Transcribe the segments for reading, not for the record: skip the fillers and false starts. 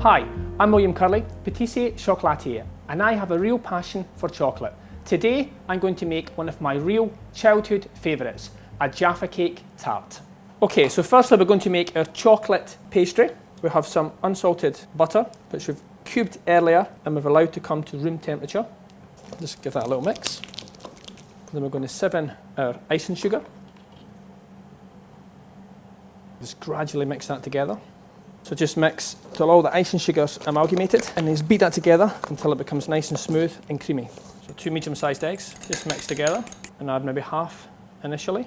Hi, I'm William Curley, Patissier Chocolatier, and I have a real passion for chocolate. Today, I'm going to make one of my real childhood favourites, a Jaffa Cake Tart. Okay, so firstly we're going to make our chocolate pastry. We have some unsalted butter, which we've cubed earlier and we've allowed to come to room temperature. Just give that a little mix. Then we're going to sieve in our icing sugar. Just gradually mix that together. So just mix till all the icing sugar's amalgamated and then just beat that together until it becomes nice and smooth and creamy. So 2 medium-sized eggs, just mix together and add maybe half initially.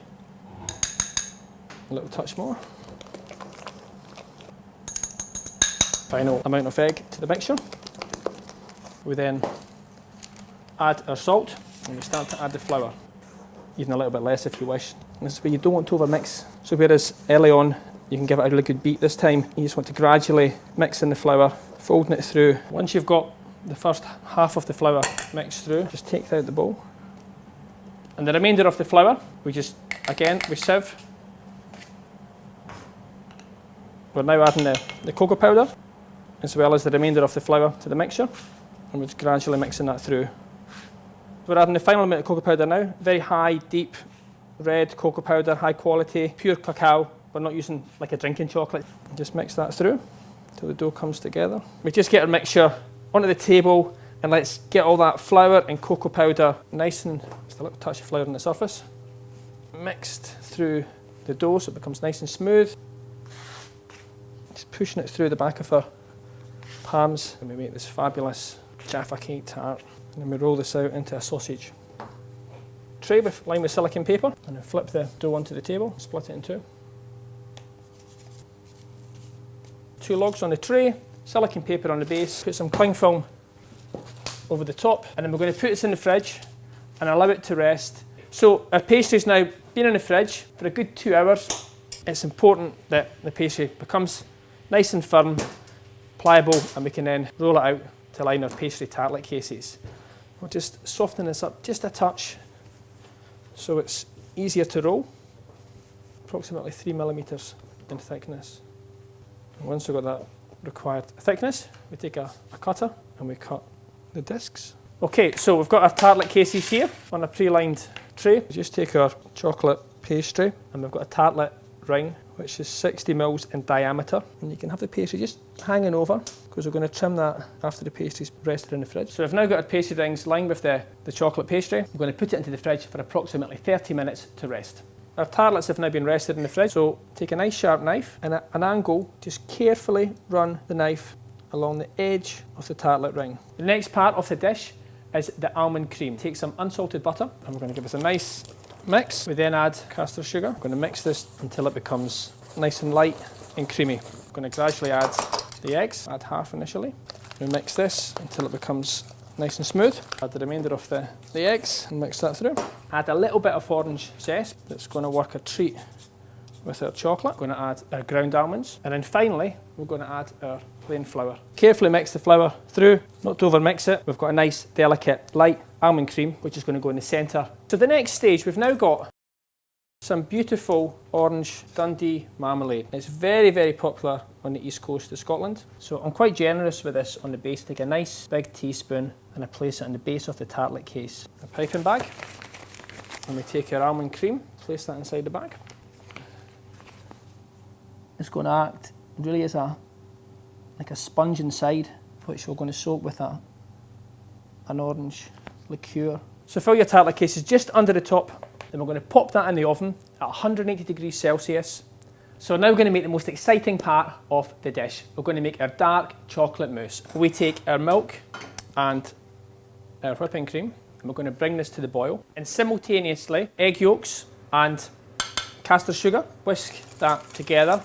A little touch more. Final amount of egg to the mixture. We then add our salt and we start to add the flour. Even a little bit less if you wish. And this is where you don't want to overmix. So whereas early on you can give it a really good beat, this time you just want to gradually mix in the flour, folding it through. Once you've got the first half of the flour mixed through, just take it out the bowl. And the remainder of the flour, we sieve. We're now adding the cocoa powder, as well as the remainder of the flour to the mixture. And we're just gradually mixing that through. We're adding the final amount of cocoa powder now. Very high, deep, red cocoa powder, high quality, pure cacao. We're not using like a drinking chocolate. Just mix that through till the dough comes together. We just get our mixture onto the table and let's get all that flour and cocoa powder nice and just a little touch of flour on the surface. Mixed through the dough so it becomes nice and smooth. Just pushing it through the back of our palms and we make this fabulous Jaffa Cake Tart. And then we roll this out into a sausage tray lined with silicone paper and then flip the dough onto the table, split it in two. 2 logs on the tray, silicone paper on the base, put some cling film over the top, and then we're going to put this in the fridge and allow it to rest. So our pastry's now been in the fridge for a good 2 hours. It's important that the pastry becomes nice and firm, pliable, and we can then roll it out to line our pastry tartlet cases. We'll just soften this up just a touch so it's easier to roll, approximately 3 millimeters in thickness. And once we've got that required thickness, we take a cutter and we cut the discs. Okay, so we've got our tartlet cases here on a pre-lined tray. We just take our chocolate pastry and we've got a tartlet ring which is 60 mils in diameter, and you can have the pastry just hanging over because we're going to trim that after the pastry's rested in the fridge. So we've now got our pastry rings lined with the chocolate pastry. We're going to put it into the fridge for approximately 30 minutes to rest. Our tartlets have now been rested in the fridge, so take a nice sharp knife and at an angle, just carefully run the knife along the edge of the tartlet ring. The next part of the dish is the almond cream. Take some unsalted butter and we're going to give this a nice mix. We then add caster sugar. We're going to mix this until it becomes nice and light and creamy. We're going to gradually add the eggs, add half initially. We mix this until it becomes nice and smooth. Add the remainder of the eggs and mix that through. Add a little bit of orange zest that's going to work a treat with our chocolate. We're going to add our ground almonds. And then finally, we're going to add our plain flour. Carefully mix the flour through, not to overmix it. We've got a nice, delicate, light almond cream, which is going to go in the centre. So the next stage, we've now got some beautiful orange Dundee marmalade. It's very, very popular on the east coast of Scotland. So I'm quite generous with this on the base. Take a nice big teaspoon and I place it on the base of the tartlet case. A piping bag. And we take our almond cream, place that inside the bag. It's going to act really as like a sponge inside, which we're going to soak with an orange liqueur. So fill your tartlet cases just under the top. Then we're going to pop that in the oven at 180 degrees Celsius. So now we're going to make the most exciting part of the dish. We're going to make our dark chocolate mousse. We take our milk and our whipping cream and we're going to bring this to the boil. And simultaneously, egg yolks and caster sugar. Whisk that together.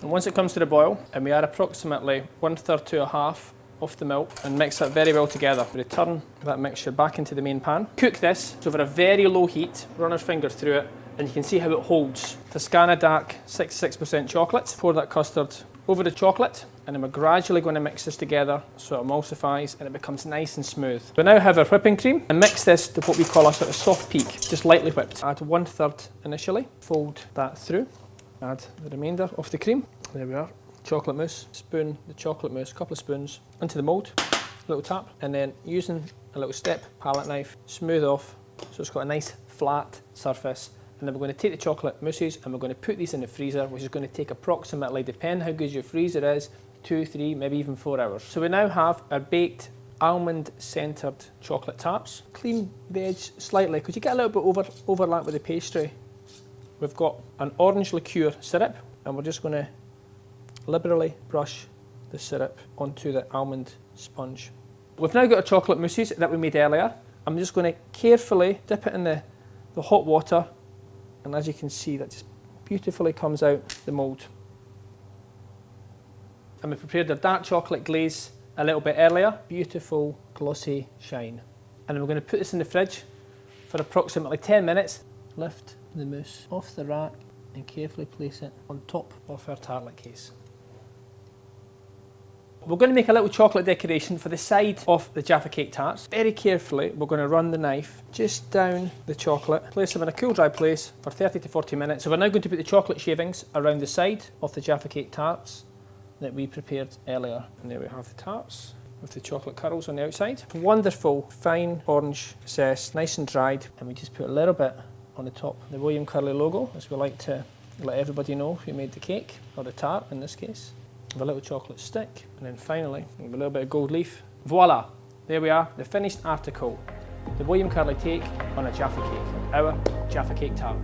And once it comes to the boil, and we add approximately 1/3 to a half of the milk and mix that very well together. We return that mixture back into the main pan. Cook this over a very low heat, run our finger through it, and you can see how it holds. Toscana dark 66% chocolate. Pour that custard over the chocolate, and then we're gradually going to mix this together so it emulsifies and it becomes nice and smooth. We now have our whipping cream and mix this to what we call a sort of soft peak, just lightly whipped. Add 1/3 initially, fold that through, add the remainder of the cream. There we are. chocolate mousse. Spoon the chocolate mousse, a couple of spoons, into the mould, a little tap, and then using a little step palette knife, smooth off so it's got a nice flat surface. And then we're going to take the chocolate mousses and we're going to put these in the freezer, which is going to take approximately, depending how good your freezer is, 2, 3, maybe even 4 hours. So we now have our baked almond centred chocolate tarts. Clean the edge slightly because you get a little bit overlap with the pastry. We've got an orange liqueur syrup and we're just going to liberally brush the syrup onto the almond sponge. We've now got our chocolate mousses that we made earlier. I'm just going to carefully dip it in the hot water, and as you can see that just beautifully comes out the mould. And we prepared our dark chocolate glaze a little bit earlier. Beautiful glossy shine. And then we're going to put this in the fridge for approximately 10 minutes. Lift the mousse off the rack and carefully place it on top of our tartlet case. We're going to make a little chocolate decoration for the side of the Jaffa Cake Tarts. Very carefully, we're going to run the knife just down the chocolate, place them in a cool dry place for 30 to 40 minutes. So we're now going to put the chocolate shavings around the side of the Jaffa Cake Tarts that we prepared earlier. And there we have the tarts with the chocolate curls on the outside. Wonderful, fine orange zest, nice and dried. And we just put a little bit on the top, the William Curley logo, as we like to let everybody know who made the cake, or the tart in this case. With a little chocolate stick, and then finally a little bit of gold leaf. Voila! There we are, the finished article. The William Curley take on a Jaffa cake, our Jaffa Cake Tart.